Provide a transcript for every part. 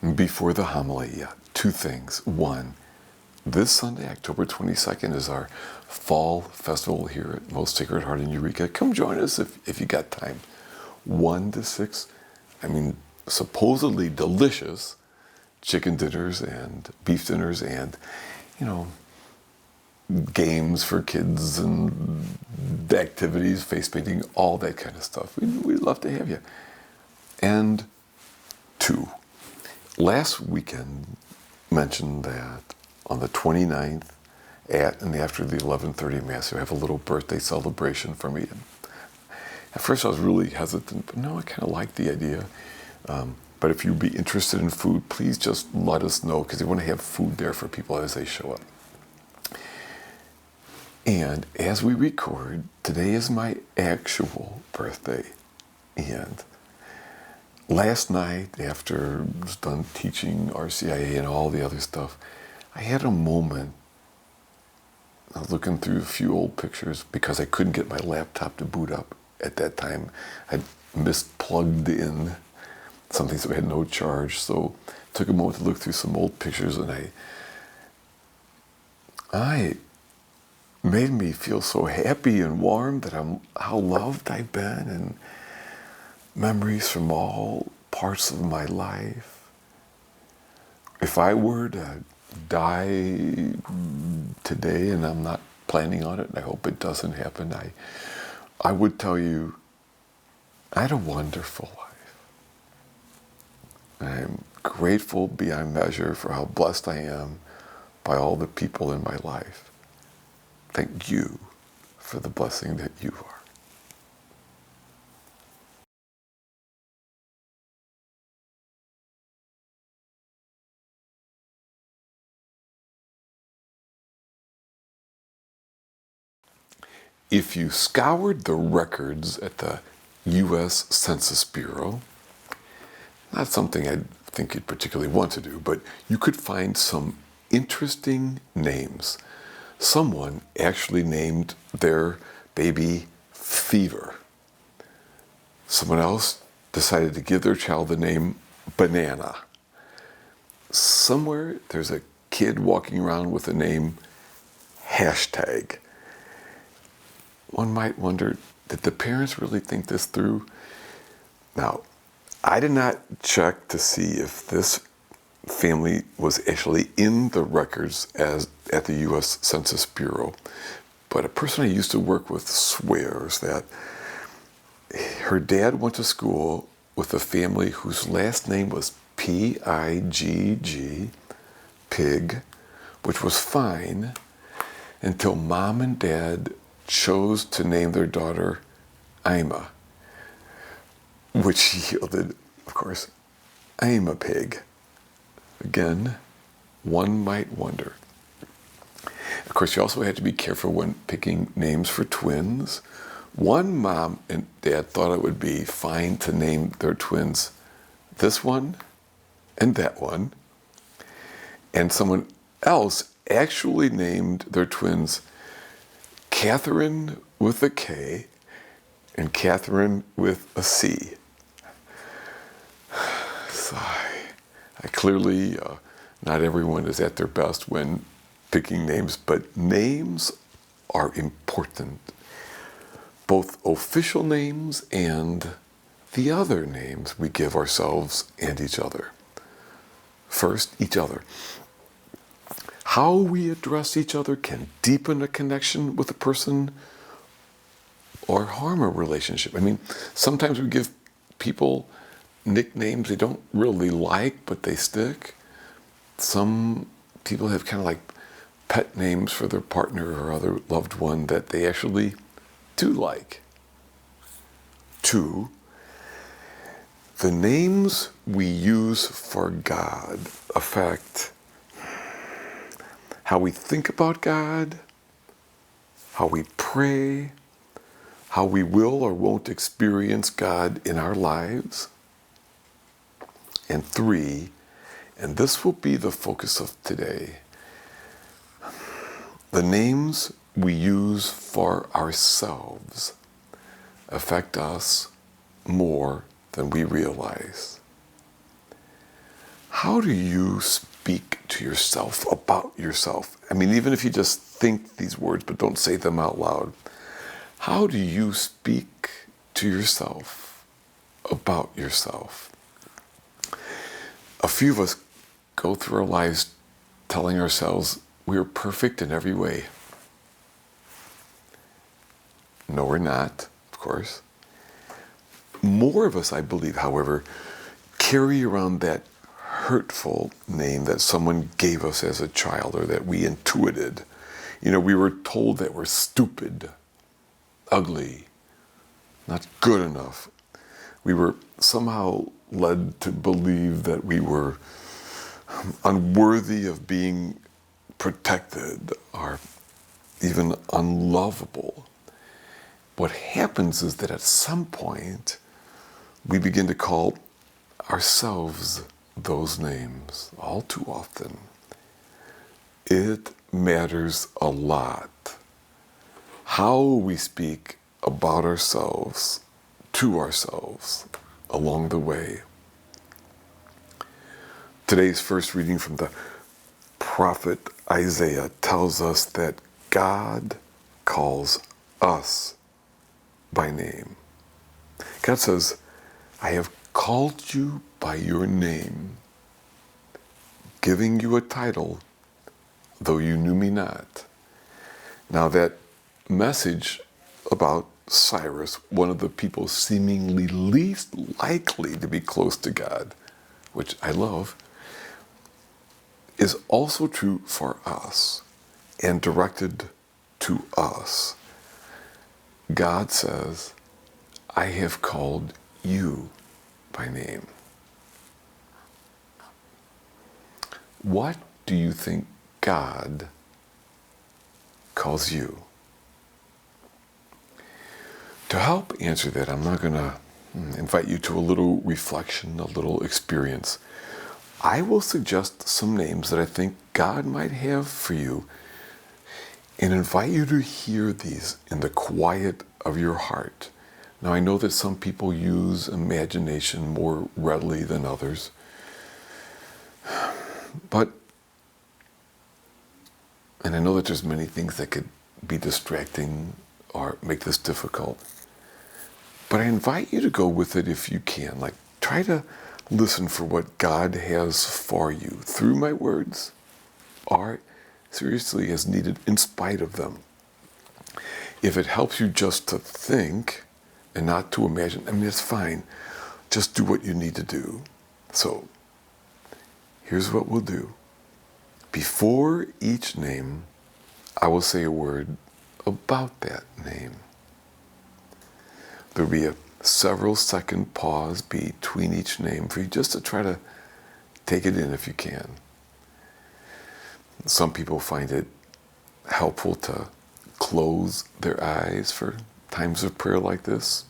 Before the homily, two things. One, this Sunday, October 22nd, is our fall festival here at Most Sacred Heart in Eureka. Come join us if you got time. 1 to 6, supposedly delicious chicken dinners and beef dinners and, games for kids and activities, face painting, all that kind of stuff. We'd love to have you. And 2, last weekend mentioned that on the 29th at and after the 11:30 Mass, you have a little birthday celebration for me. And at first I was really hesitant, but no, I kind of like the idea. But if you'd be interested in food, please just let us know, because we want to have food there for people as they show up. And as we record, today is my actual birthday. And last night, after I was done teaching RCIA and all the other stuff, I had a moment. I was looking through a few old pictures because I couldn't get my laptop to boot up at that time. I'd misplugged in something, so I had no charge. So I took a moment to look through some old pictures, and I made me feel so happy and warm that how loved I've been, and memories from all parts of my life. If I were to die today, and I'm not planning on it, and I hope it doesn't happen, I would tell you I had a wonderful life. I'm grateful beyond measure for how blessed I am by all the people in my life. Thank you for the blessing that you are. If you scoured the records at the U.S. Census Bureau, not something I think you'd particularly want to do, but you could find some interesting names. Someone actually named their baby Fever. Someone else decided to give their child the name Banana. Somewhere there's a kid walking around with the name Hashtag. One might wonder, did the parents really think this through? Now, I did not check to see if this family was actually in the records at the U.S. Census Bureau, but a person I used to work with swears that her dad went to school with a family whose last name was P-I-G-G, Pig, which was fine until mom and dad chose to name their daughter Ima, which yielded, of course, I'm a pig. Again, one might wonder. Of course, you also had to be careful when picking names for twins. One mom and dad thought it would be fine to name their twins this one and that one. And someone else actually named their twins Catherine with a K and Catherine with a C. Sigh. Clearly, not everyone is at their best when picking names, but names are important. Both official names and the other names we give ourselves and each other. First, each other. How we address each other can deepen a connection with a person or harm a relationship. Sometimes we give people nicknames they don't really like, but they stick. Some people have kind of like pet names for their partner or other loved one that they actually do like. 2, the names we use for God affect how we think about God, how we pray, how we will or won't experience God in our lives. And 3, and this will be the focus of today, the names we use for ourselves affect us more than we realize. How do you speak to yourself about yourself? I mean, even if you just think these words but don't say them out loud, how do you speak to yourself about yourself? A few of us go through our lives telling ourselves we're perfect in every way. No, we're not, of course. More of us, I believe, however, carry around that hurtful name that someone gave us as a child or that we intuited. You know, we were told that we're stupid, ugly, not good enough. We were somehow led to believe that we were unworthy of being protected or even unlovable. What happens is that at some point, we begin to call ourselves those names all too often. It matters a lot how we speak about ourselves to ourselves along the way. Today's first reading from the prophet Isaiah tells us that God calls us by name. God says, I have called you by your name, giving you a title, though you knew me not. Now that message about Cyrus, one of the people seemingly least likely to be close to God, which I love, is also true for us and directed to us. God says, I have called you by name. What do you think God calls you? To help answer that, I'm not going to invite you to a little reflection, a little experience. I will suggest some names that I think God might have for you and invite you to hear these in the quiet of your heart. Now, I know that some people use imagination more readily than others, and I know that there's many things that could be distracting or make this difficult, but I invite you to go with it if you can. Like, try to listen for what God has for you through my words, or seriously as needed in spite of them. If it helps you just to think and not to imagine, I mean, it's fine. Just do what you need to do. So, here's what we'll do. Before each name, I will say a word about that name. There'll be a several second pause between each name for you just to try to take it in if you can. Some people find it helpful to close their eyes for times of prayer like this.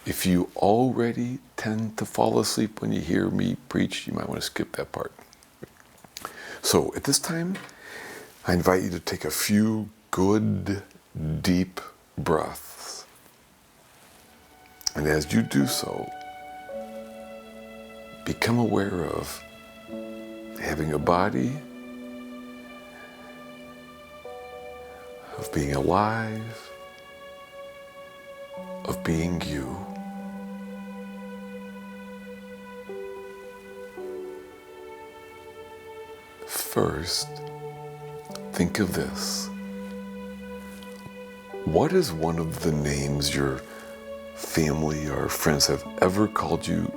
If you already tend to fall asleep when you hear me preach, you might want to skip that part. So at this time, I invite you to take a few good, deep breaths. And as you do so, become aware of having a body, of being alive, of being you. First, think of this. What is one of the names your family or friends have ever called you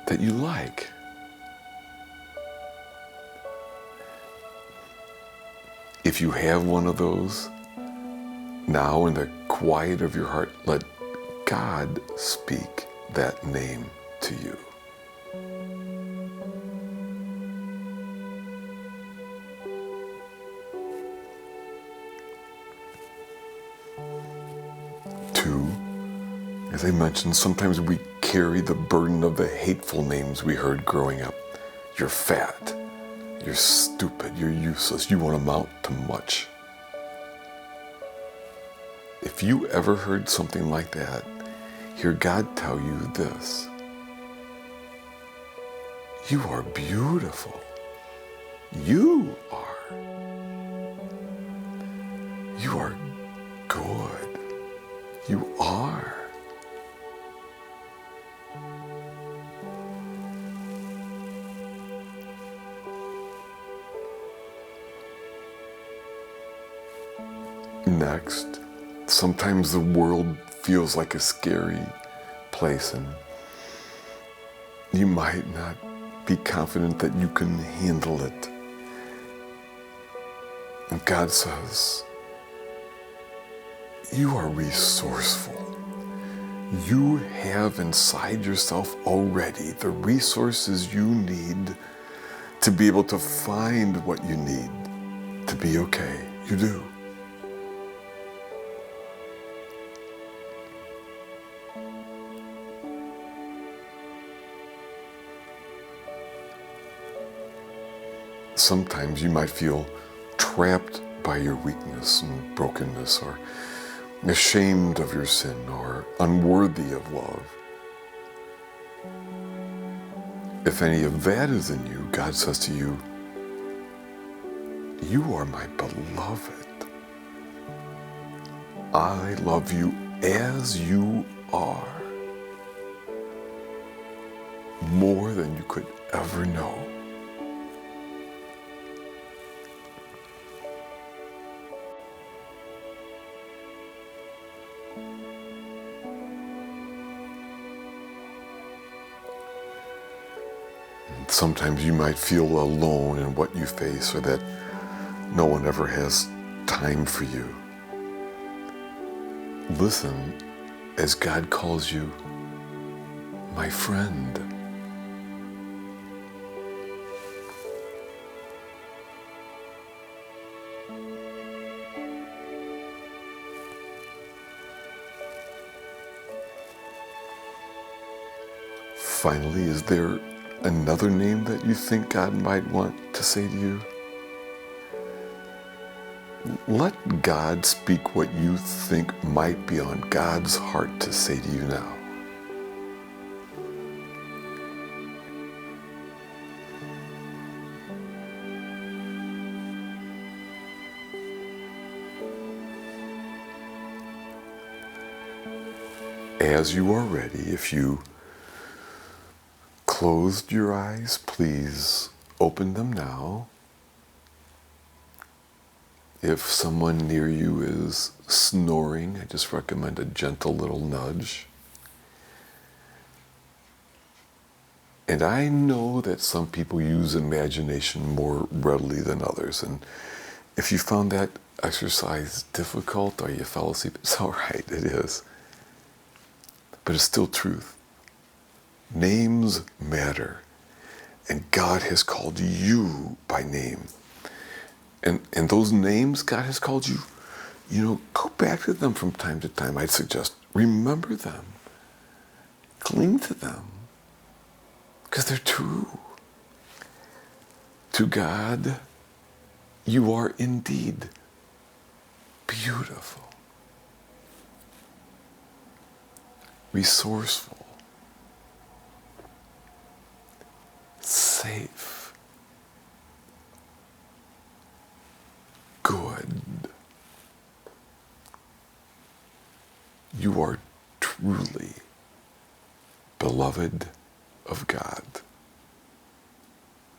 that you like? If you have one of those, now in the quiet of your heart, let God speak that name to you. Two, as I mentioned, sometimes we carry the burden of the hateful names we heard growing up. You're fat, you're stupid, you're useless, you won't amount to much. If you ever heard something like that, hear God tell you this. You are beautiful. You are. You are good. You are. Next, sometimes the world feels like a scary place, and you might not be confident that you can handle it. And God says, you are resourceful. You have inside yourself already the resources you need to be able to find what you need to be okay. You do. Sometimes you might feel trapped by your weakness and brokenness, or ashamed of your sin, or unworthy of love. If any of that is in you, God says to you, you are my beloved. I love you as you are, more than you could ever know. Sometimes you might feel alone in what you face, or that no one ever has time for you. Listen as God calls you my friend. Finally, is there another name that you think God might want to say to you? Let God speak what you think might be on God's heart to say to you now. As you are ready, if you closed your eyes, please open them now. If someone near you is snoring, I just recommend a gentle little nudge. And I know that some people use imagination more readily than others. And if you found that exercise difficult or you fell asleep, it's all right, it is. But it's still truth. Names matter. And God has called you by name. And those names God has called you, go back to them from time to time. I'd suggest remember them. Cling to them. Because they're true. To God, you are indeed beautiful, resourceful, safe, good. You are truly beloved of God.